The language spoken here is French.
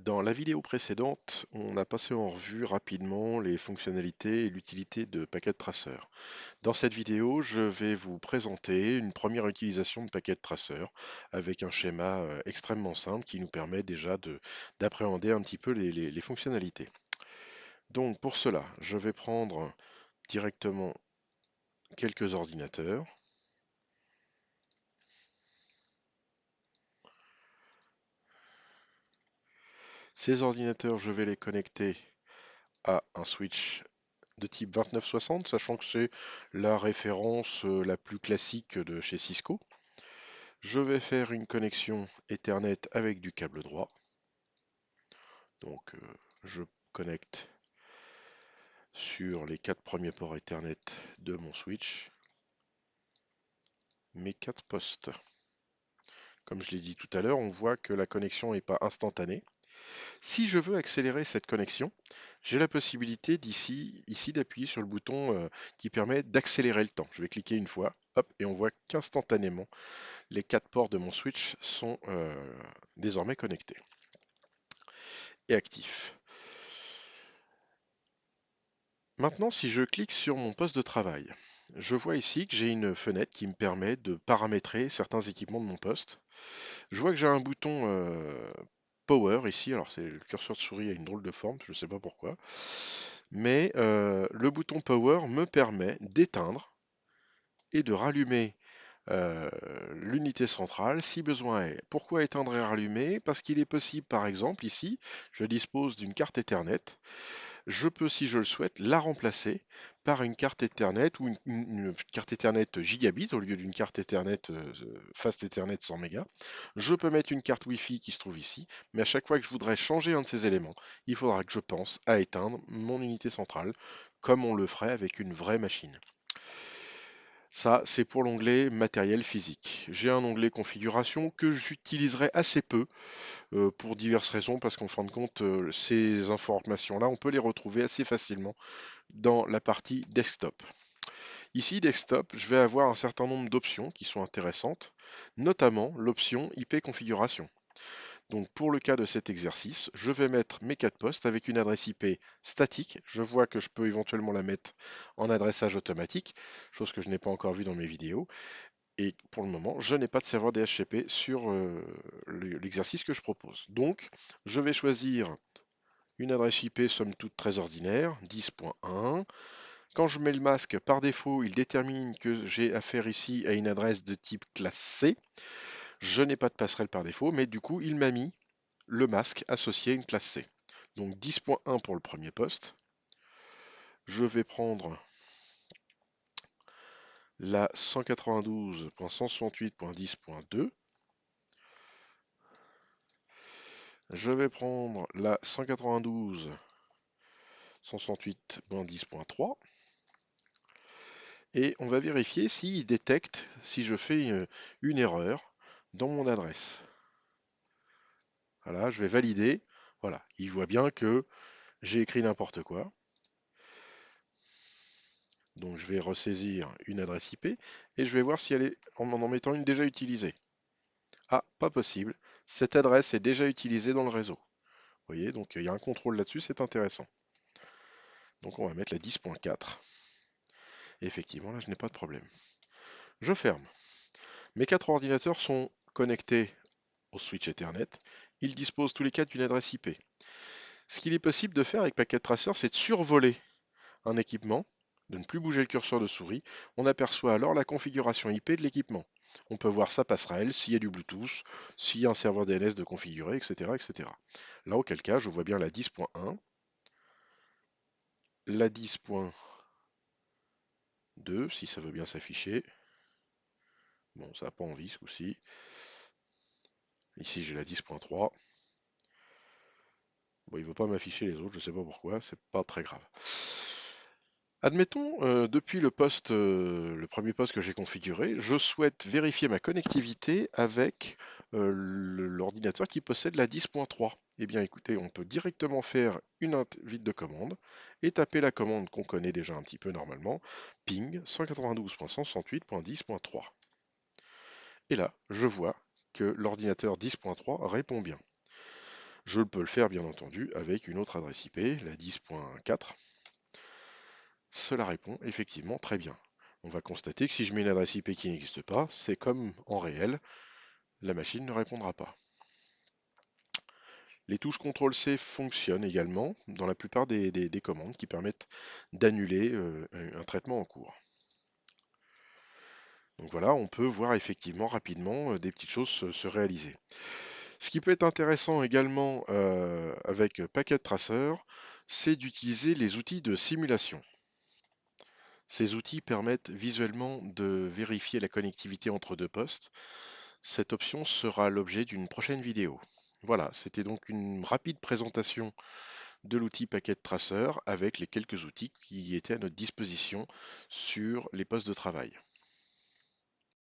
Dans la vidéo précédente, on a passé en revue rapidement les fonctionnalités et l'utilité de Packet Tracer. Dans cette vidéo, je vais vous présenter une première utilisation de Packet Tracer avec un schéma extrêmement simple qui nous permet déjà d'appréhender un petit peu les fonctionnalités. Donc pour cela, je vais prendre directement quelques ordinateurs. Ces ordinateurs, je vais les connecter à un switch de type 2960, sachant que c'est la référence la plus classique de chez Cisco. Je vais faire une connexion Ethernet avec du câble droit. Donc je connecte sur les 4 premiers ports Ethernet de mon switch mes 4 postes. Comme je l'ai dit tout à l'heure, on voit que la connexion n'est pas instantanée. Si je veux accélérer cette connexion, j'ai la possibilité ici d'appuyer sur le bouton qui permet d'accélérer le temps. Je vais cliquer une fois, hop, et on voit qu'instantanément, les 4 ports de mon switch sont désormais connectés et actifs. Maintenant, si je clique sur mon poste de travail, je vois ici que j'ai une fenêtre qui me permet de paramétrer certains équipements de mon poste. Je vois que j'ai un bouton Power ici, alors c'est le curseur de souris a une drôle de forme, je ne sais pas pourquoi, mais le bouton Power me permet d'éteindre et de rallumer euh, l'unité centrale si besoin est. Pourquoi éteindre et rallumer? Parce qu'il est possible, par exemple, ici, je dispose d'une carte Ethernet. Je peux, si je le souhaite, la remplacer par une carte Ethernet ou une carte Ethernet gigabit au lieu d'une carte Ethernet Fast Ethernet 100 mégas. Je peux mettre une carte Wi-Fi qui se trouve ici, mais à chaque fois que je voudrais changer un de ces éléments, il faudra que je pense à éteindre mon unité centrale, comme on le ferait avec une vraie machine. Ça, c'est pour l'onglet matériel physique. J'ai un onglet configuration que j'utiliserai assez peu pour diverses raisons, parce qu'en fin de compte, ces informations-là, on peut les retrouver assez facilement dans la partie desktop. Ici, desktop, je vais avoir un certain nombre d'options qui sont intéressantes, notamment l'option IP configuration. Donc pour le cas de cet exercice, je vais mettre mes 4 postes avec une adresse IP statique. Je vois que je peux éventuellement la mettre en adressage automatique, chose que je n'ai pas encore vue dans mes vidéos. Et pour le moment, je n'ai pas de serveur DHCP sur l'exercice que je propose. Donc, je vais choisir une adresse IP somme toute très ordinaire, 10.1. Quand je mets le masque, par défaut, il détermine que j'ai affaire ici à une adresse de type classe C. Je n'ai pas de passerelle par défaut, mais du coup, il m'a mis le masque associé à une classe C. Donc 10.1 pour le premier poste. Je vais prendre la 192.168.10.2. Je vais prendre la 192.168.10.3 et on va vérifier s'il détecte si je fais une erreur dans mon adresse. Voilà, je vais valider. Voilà, il voit bien que j'ai écrit n'importe quoi. Donc je vais ressaisir une adresse IP et je vais voir si elle est en mettant une déjà utilisée. Ah, pas possible. Cette adresse est déjà utilisée dans le réseau. Vous voyez, donc il y a un contrôle là-dessus, c'est intéressant. Donc on va mettre la 10.4. Et effectivement, là, je n'ai pas de problème. Je ferme. Mes 4 ordinateurs sont connectés au switch Ethernet. Ils disposent tous les 4 d'une adresse IP. Ce qu'il est possible de faire avec Packet Tracer, c'est de survoler un équipement, de ne plus bouger le curseur de souris. On aperçoit alors la configuration IP de l'équipement. On peut voir sa passerelle, s'il y a du Bluetooth, s'il y a un serveur DNS de configurer, etc., etc. Là, auquel cas, je vois bien la 10.1, la 10.2, si ça veut bien s'afficher. Bon, ça n'a pas envie ce coup-ci. Ici, j'ai la 10.3. Bon, il ne veut pas m'afficher les autres, je ne sais pas pourquoi, c'est pas très grave. Admettons, depuis le premier poste que j'ai configuré, je souhaite vérifier ma connectivité avec l'ordinateur qui possède la 10.3. Eh bien écoutez, on peut directement faire une invite de commande et taper la commande qu'on connaît déjà un petit peu normalement, ping 192.168.10.3. Et là, je vois que l'ordinateur 10.3 répond bien. Je peux le faire bien entendu avec une autre adresse IP, la 10.4. Cela répond effectivement très bien. On va constater que si je mets une adresse IP qui n'existe pas, c'est comme en réel, la machine ne répondra pas. Les touches CTRL-C fonctionnent également dans la plupart des commandes qui permettent d'annuler un traitement en cours. Donc voilà, on peut voir effectivement rapidement des petites choses se réaliser. Ce qui peut être intéressant également avec Packet Tracer, c'est d'utiliser les outils de simulation. Ces outils permettent visuellement de vérifier la connectivité entre deux postes. Cette option sera l'objet d'une prochaine vidéo. Voilà, c'était donc une rapide présentation de l'outil Packet Tracer avec les quelques outils qui étaient à notre disposition sur les postes de travail.